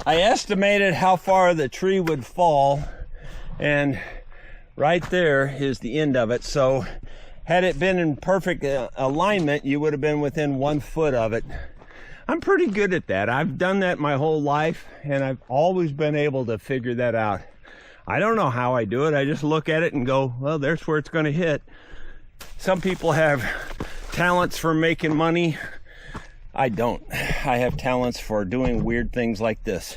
I estimated how far the tree would fall, and right there is the end of it. So had it been in perfect alignment, you would have been within 1 foot of it. I'm pretty good at that. I've done that my whole life, and I've always been able to figure that out. I don't know how I do it. I just look at it and go, well, there's where it's going to hit. Some people have talents for making money. I don't. I have talents for doing weird things like this.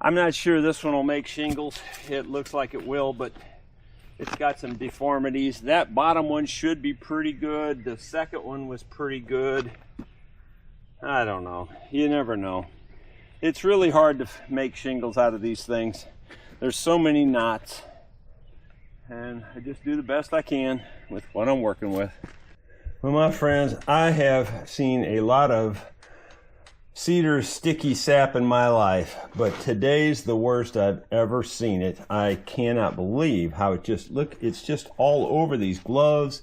I'm not sure this one will make shingles. It looks like it will, but it's got some deformities. That bottom one should be pretty good. The second one was pretty good. I don't know. You never know. It's really hard to make shingles out of these things. There's so many knots. And I just do the best I can with what I'm working with. Well, my friends, I have seen a lot of cedar sticky sap in my life, but today's the worst I've ever seen it. I cannot believe how it just, look, it's just all over these gloves.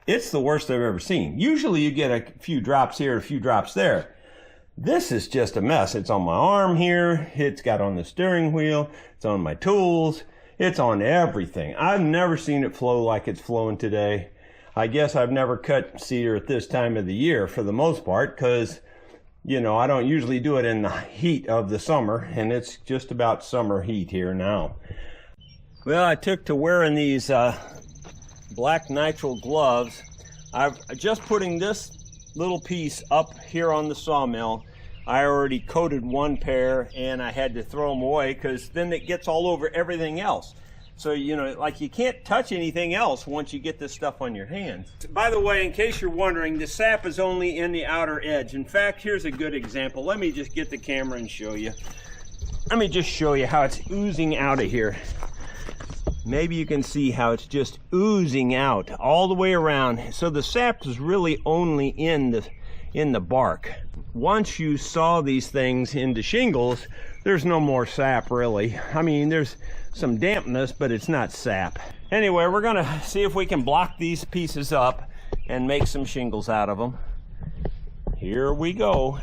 It's the worst I've ever seen. Usually you get a few drops here, a few drops there. This is just a mess. It's on my arm here. It's got on the steering wheel. It's on my tools. It's on everything. I've never seen it flow like it's flowing today. I guess I've never cut cedar at this time of the year for the most part, because, you know, I don't usually do it in the heat of the summer, and it's just about summer heat here now. Well, I took to wearing these black nitrile gloves. I've just putting this little piece up here on the sawmill. I already coated one pair and I had to throw them away because then it gets all over everything else. So, you know, like, you can't touch anything else once you get this stuff on your hands. By the way, in case you're wondering, the sap is only in the outer edge. In fact, here's a good example. Let me just get the camera and show you. Let me just show you how it's oozing out of here. Maybe you can see how it's just oozing out all the way around. So the sap is really only in the bark. Once you saw these things into shingles, there's no more sap really. I mean, there's some dampness, but it's not sap. Anyway, we're gonna see if we can block these pieces up and make some shingles out of them. Here we go.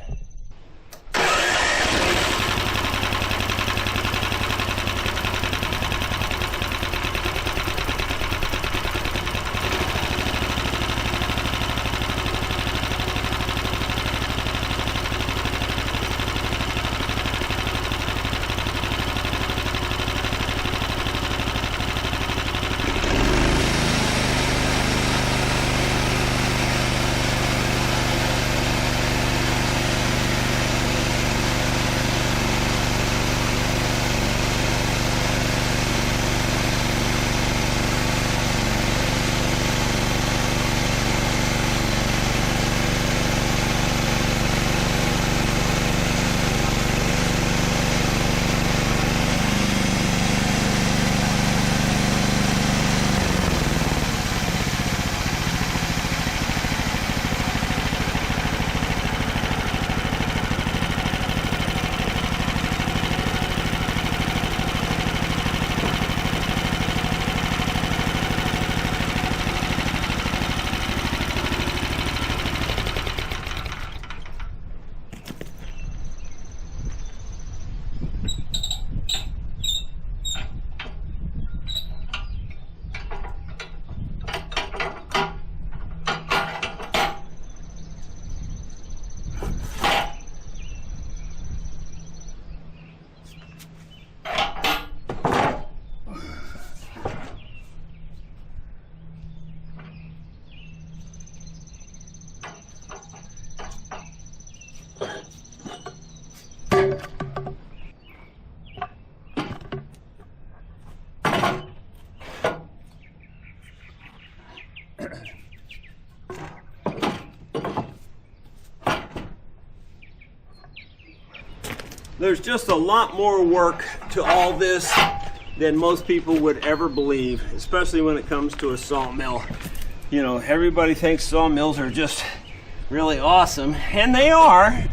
There's just a lot more work to all this than most people would ever believe, especially when it comes to a sawmill. You know, everybody thinks sawmills are just really awesome, and they are,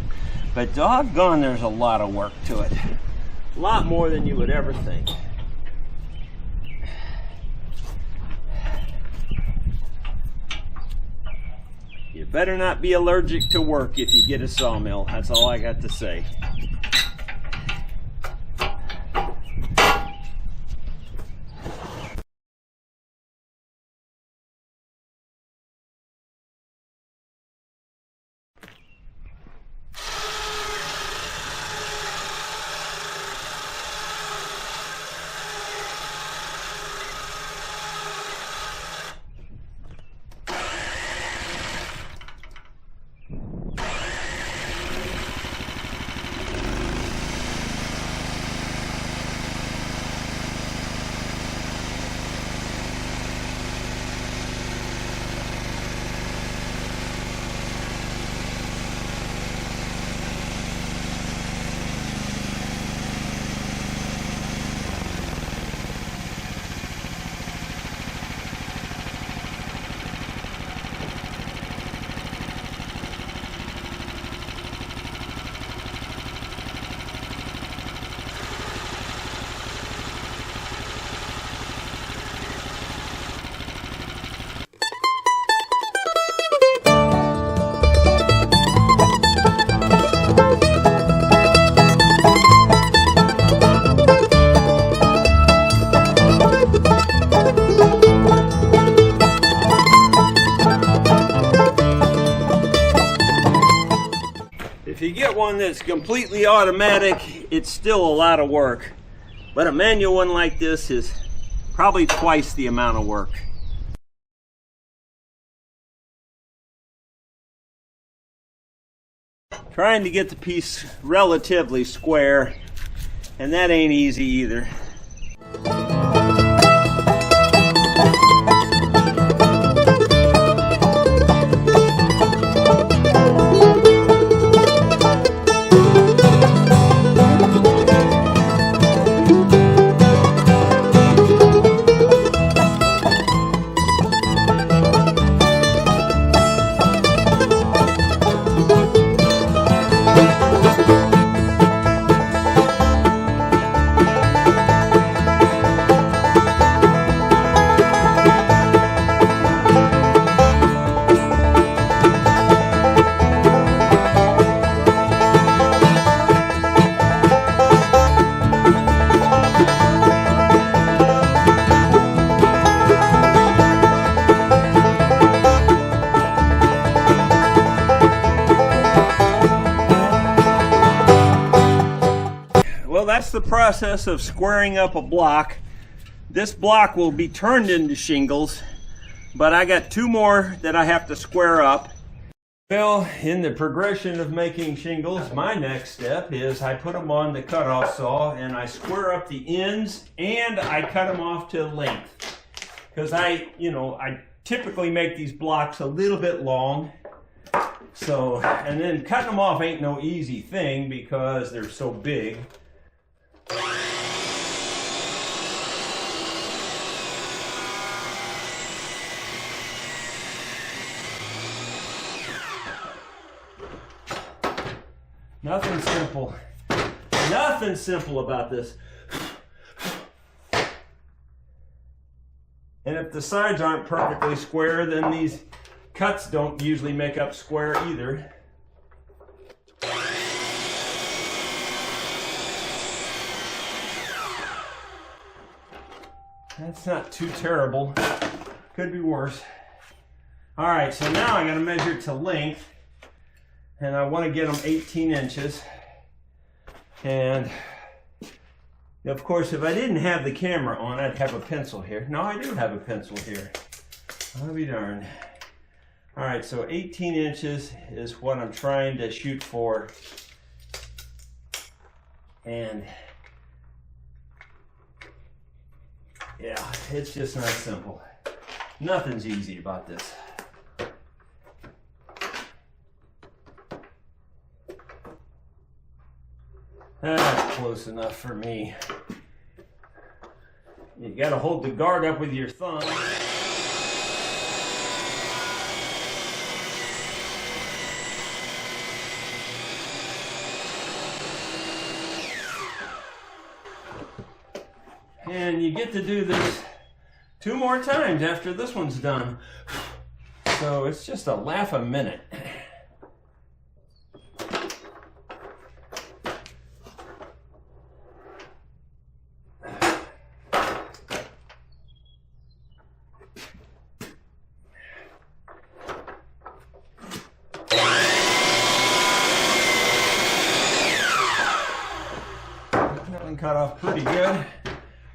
but doggone, there's a lot of work to it. A lot more than you would ever think. You better not be allergic to work if you get a sawmill. That's all I got to say. If you get one that's completely automatic, it's still a lot of work. But a manual one like this is probably twice the amount of work. Trying to get the piece relatively square, and that ain't easy either. That's the process of squaring up a block. This block will be turned into shingles, but I got two more that I have to square up. Well, in the progression of making shingles, my next step is I put them on the cutoff saw and I square up the ends and I cut them off to length. Because I typically make these blocks a little bit long. So, and then cutting them off ain't no easy thing because they're so big. Nothing simple. Nothing simple about this. And if the sides aren't perfectly square, then these cuts don't usually make up square either. That's not too terrible. Could be worse. All right, so now I'm going to measure to length. And I want to get them 18 inches. And of course, if I didn't have the camera on, I'd have a pencil here. No, I do have a pencil here. I'll be darned. All right, so 18 inches is what I'm trying to shoot for. And yeah, it's just not simple. Nothing's easy about this. That's close enough for me. You gotta hold the guard up with your thumb. And you get to do this 2 more times after this one's done. So it's just a laugh a minute. Cut off pretty good.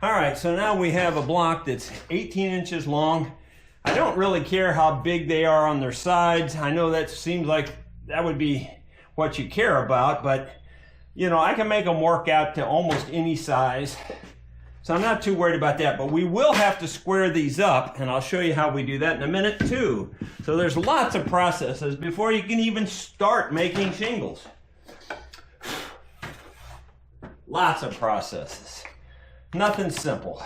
All right, so now we have a block that's 18 inches long. I don't really care how big they are on their sides. I know that seems like that would be what you care about, but I can make them work out to almost any size. So I'm not too worried about that, but we will have to square these up, and I'll show you how we do that in a minute too. So there's lots of processes before you can even start making shingles. Lots of processes. Nothing simple.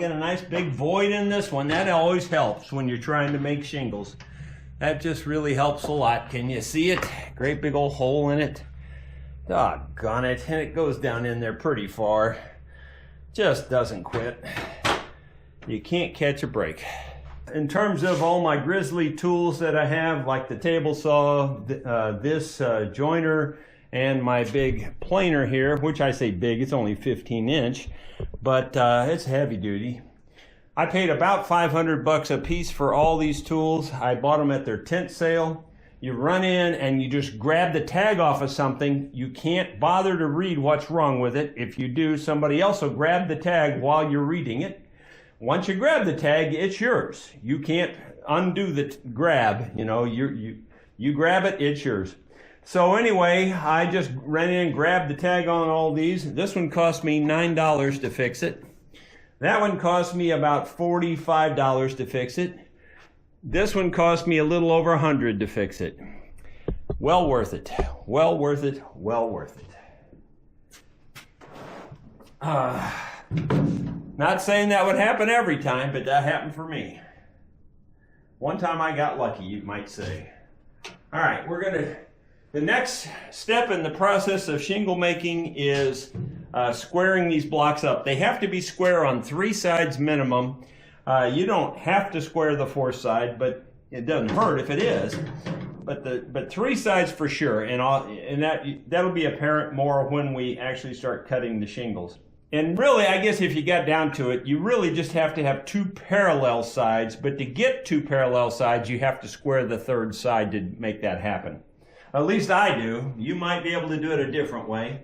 get a nice big void in this one. That always helps when you're trying to make shingles. That just really helps a lot. Can you see it? Great big old hole in it. Doggone it. And it goes down in there pretty far. Just doesn't quit. You can't catch a break. In terms of all my grizzly tools that I have, like the table saw, this joiner, and my big planer here, which I say big, it's only 15-inch, but it's heavy duty. I paid about $500 a piece for all these tools. I bought them at their tent sale. You run in and you just grab the tag off of something. You can't bother to read what's wrong with it. If you do, somebody else will grab the tag while you're reading it. Once you grab the tag, it's yours. You can't undo the grab. You know, you grab it, it's yours. So anyway, I just ran in and grabbed the tag on all these. This one cost me $9 to fix it. That one cost me about $45 to fix it. This one cost me a little over $100 to fix it. Well worth it. Well worth it. Well worth it. Not saying that would happen every time, but that happened for me. One time I got lucky, you might say. All right, the next step in the process of shingle making is squaring these blocks up. They have to be square on 3 sides minimum. You don't have to square the 4th side, but it doesn't hurt if it is. But 3 sides for sure, and that'll be apparent more when we actually start cutting the shingles. And really, I guess if you got down to it, you really just have to have 2 parallel sides, but to get 2 parallel sides, you have to square the 3rd side to make that happen. At least I do. You might be able to do it a different way.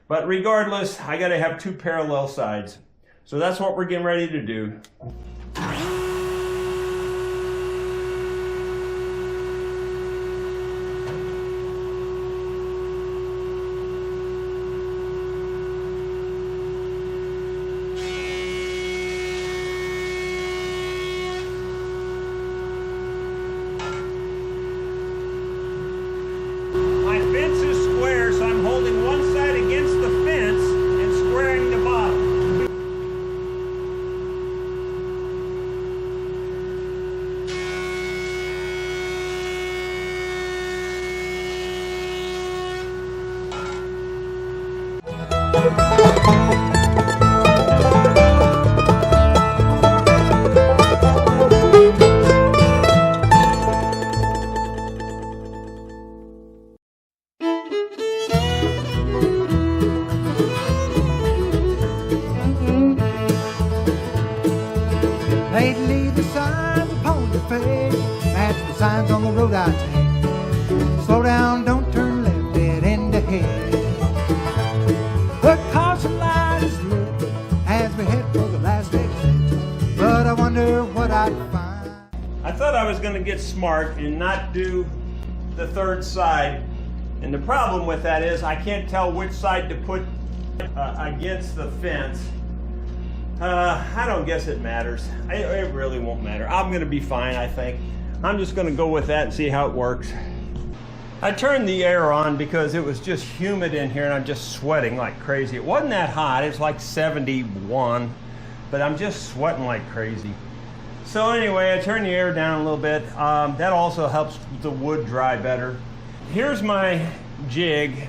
But regardless, I gotta have 2 parallel sides. So that's what we're getting ready to do. Lately the signs upon the face match the signs on the road I take. Slow down, don't turn left, dead end ahead. The caution light is lit as we head for the last exit, but I wonder what I'd find. I thought I was going to get smart and not do the 3rd side, and the problem with that is I can't tell which side to put against the fence. I don't guess it matters. It really won't matter. I'm going to be fine, I think. I'm just going to go with that and see how it works. I turned the air on because it was just humid in here and I'm just sweating like crazy. It wasn't that hot. It's like 71, but I'm just sweating like crazy. So anyway, I turned the air down a little bit. That also helps the wood dry better. Here's my jig.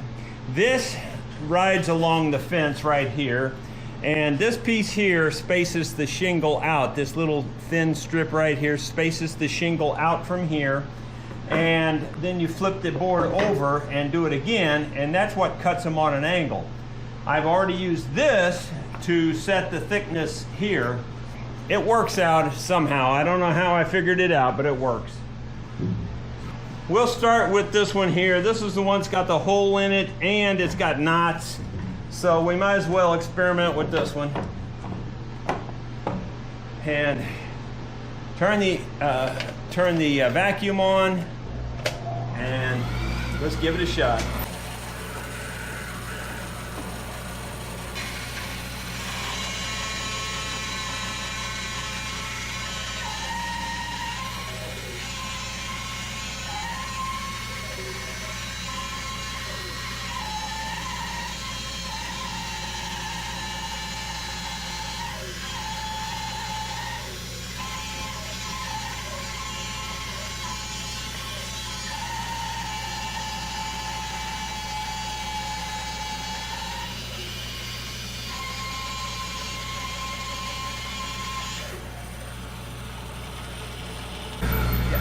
This rides along the fence right here. And this piece here spaces the shingle out. This little thin strip right here spaces the shingle out from here. And then you flip the board over and do it again, and that's what cuts them on an angle. I've already used this to set the thickness here. It works out somehow. I don't know how I figured it out, but it works. We'll start with this one here. This is the one that's got the hole in it and it's got knots. So we might as well experiment with this one. And turn the vacuum on and let's give it a shot.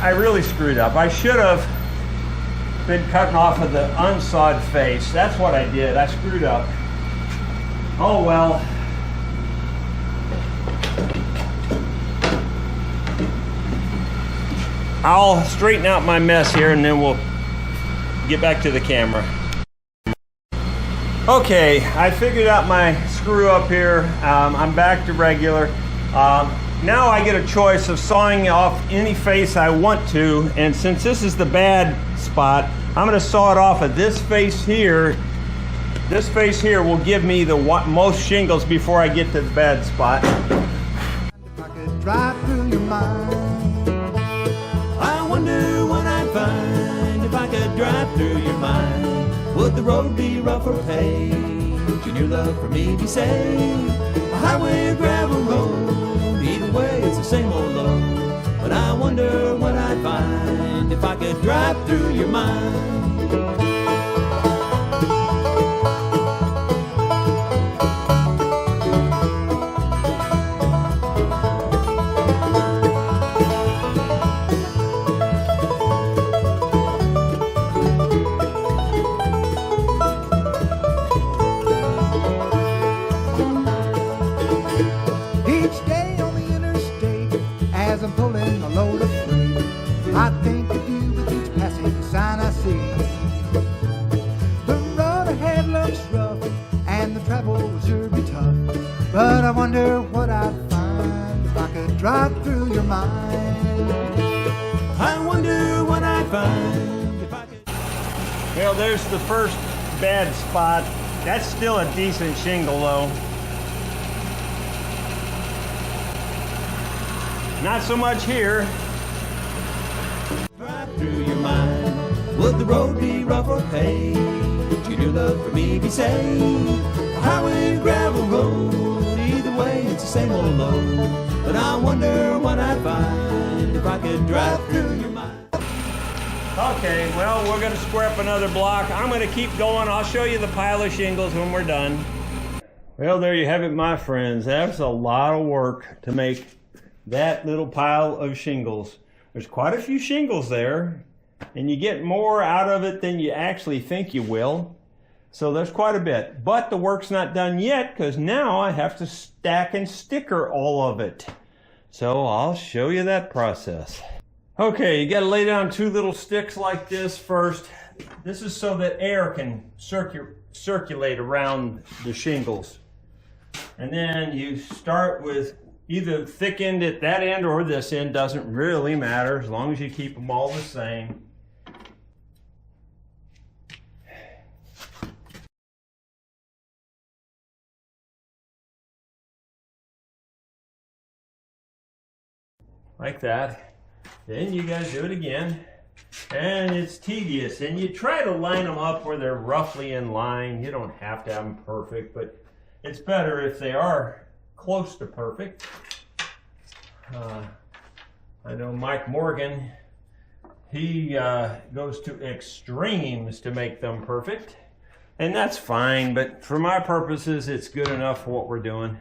I really screwed up. I should have been cutting off of the unsawed face. That's what I did. I screwed up. Oh well. I'll straighten out my mess here and then we'll get back to the camera. Okay, I figured out my screw up here. I'm back to regular. Now I get a choice of sawing off any face I want to, and since this is the bad spot, I'm going to saw it off of this face here. This face here will give me the most shingles before I get to the bad spot. If I could drive through your mind, I wonder what I'd find if I could drive through your mind. Would the road be rough or paved? Should your love for me be saved? A highway or gravel road, either way it's the same old load. But I wonder what I'd find if I could drive through your mind. But I wonder what I'd find if I could drive through your mind. I wonder what I'd find if I could. Well, there's the first bad spot. That's still a decent shingle though. Not so much here. Drive through your mind. Would the road be rough or paved? Should your love for me be saved? A highway, gravel road, either way it's the same old load. But I wonder what I'd find if I could drive through your mind. Okay, well, we're gonna square up another block. I'm gonna keep going. I'll show you the pile of shingles when we're done. Well, there you have it, my friends. That's a lot of work to make that little pile of shingles. There's quite a few shingles there, and you get more out of it than you actually think you will. So there's quite a bit, but the work's not done yet because now I have to stack and sticker all of it. So I'll show you that process. Okay, you got to lay down two little sticks like this first. This is so that air can circulate around the shingles. And then you start with either thick end at that end or this end, doesn't really matter as long as you keep them all the same. Like that. Then you gotta do it again. And it's tedious. And you try to line them up where they're roughly in line. You don't have to have them perfect, but it's better if they are close to perfect. I know Mike Morgan, he goes to extremes to make them perfect. And that's fine, but for my purposes, it's good enough for what we're doing.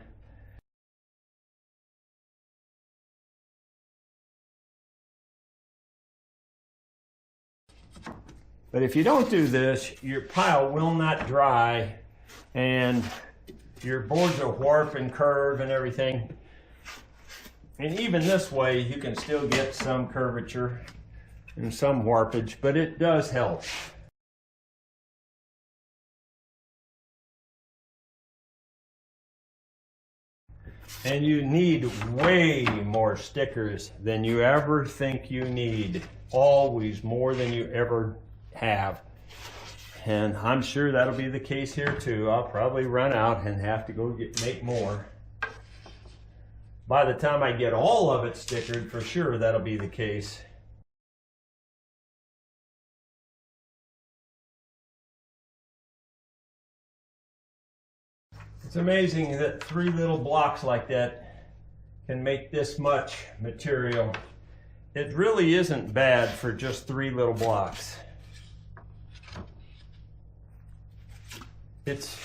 But if you don't do this, your pile will not dry and your boards will warp and curve and everything. And even this way, you can still get some curvature and some warpage, but it does help. And you need way more stickers than you ever think you need. Always more than you ever have. And I'm sure that'll be the case here too. I'll probably run out and have to go make more. By the time I get all of it stickered, for sure that'll be the case. It's amazing that 3 little blocks like that can make this much material. It really isn't bad for just 3 little blocks. It's,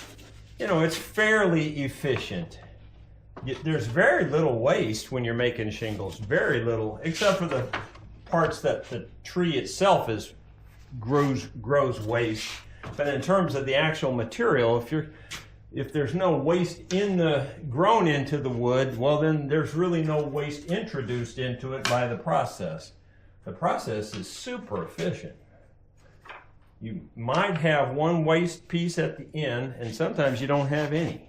you know, it's fairly efficient. There's very little waste when you're making shingles, very little, except for the parts that the tree itself grows waste. But in terms of the actual material, if there's no waste grown into the wood, well then there's really no waste introduced into it by the process. The process is super efficient. You might have one waste piece at the end, and sometimes you don't have any.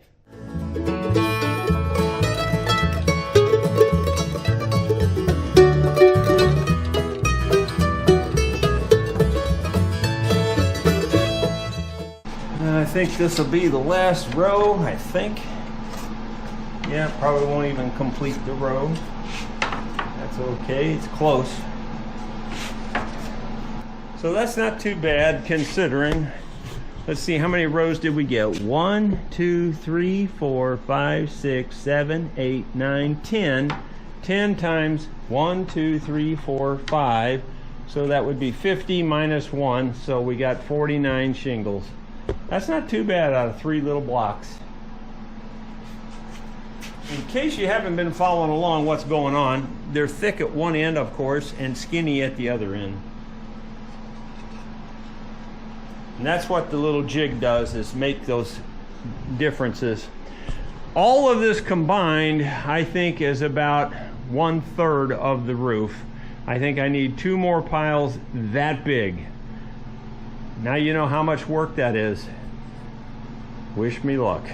I think this will be the last row, I think. Yeah, probably won't even complete the row. That's okay, it's close. So that's not too bad considering. Let's see, how many rows did we get? 1, 2, 3, 4, 5, 6, 7, 8, 9, 10. 10 times 1, 2, 3, 4, 5. So that would be 50 minus 1. So we got 49 shingles. That's not too bad out of 3 little blocks. In case you haven't been following along what's going on, they're thick at one end, of course, and skinny at the other end. And that's what the little jig does, is make those differences. All of this combined, I think, is about 1/3 of the roof. I think I need 2 more piles that big. Now you know how much work that is. Wish me luck.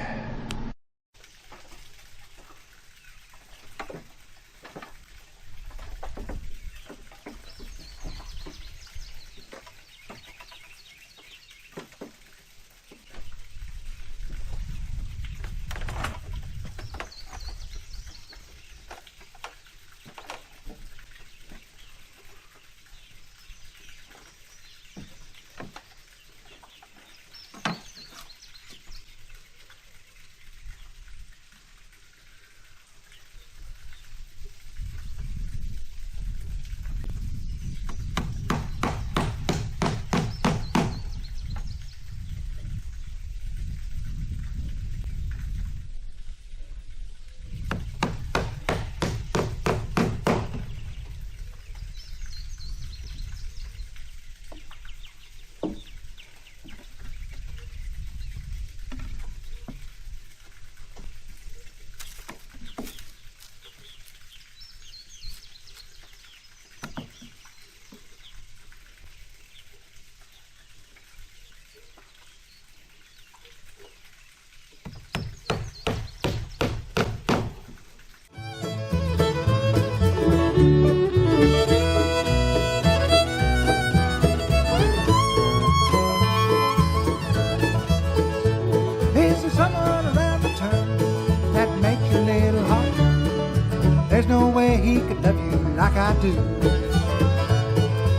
There's no way he could love you like I do.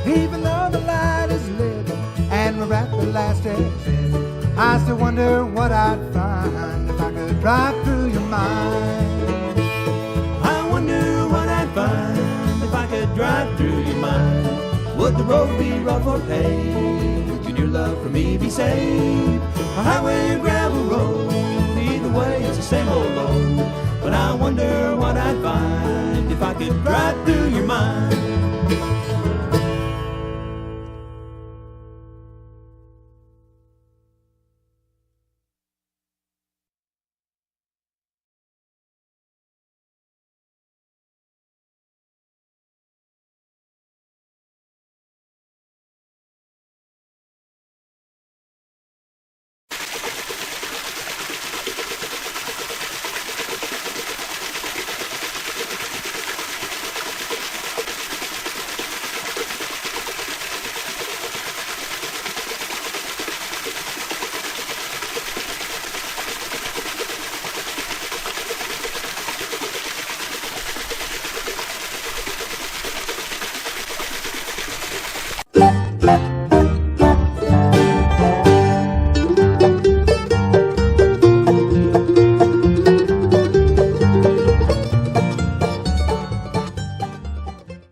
Even though the light is lit and we're at the last exit, I still wonder what I'd find if I could drive through your mind. I wonder what I'd find if I could drive through your mind. Would the road be rough or paved? Could your love for me be saved? A highway or gravel road, either way it's the same old road. But I wonder what I'd find if I could drive through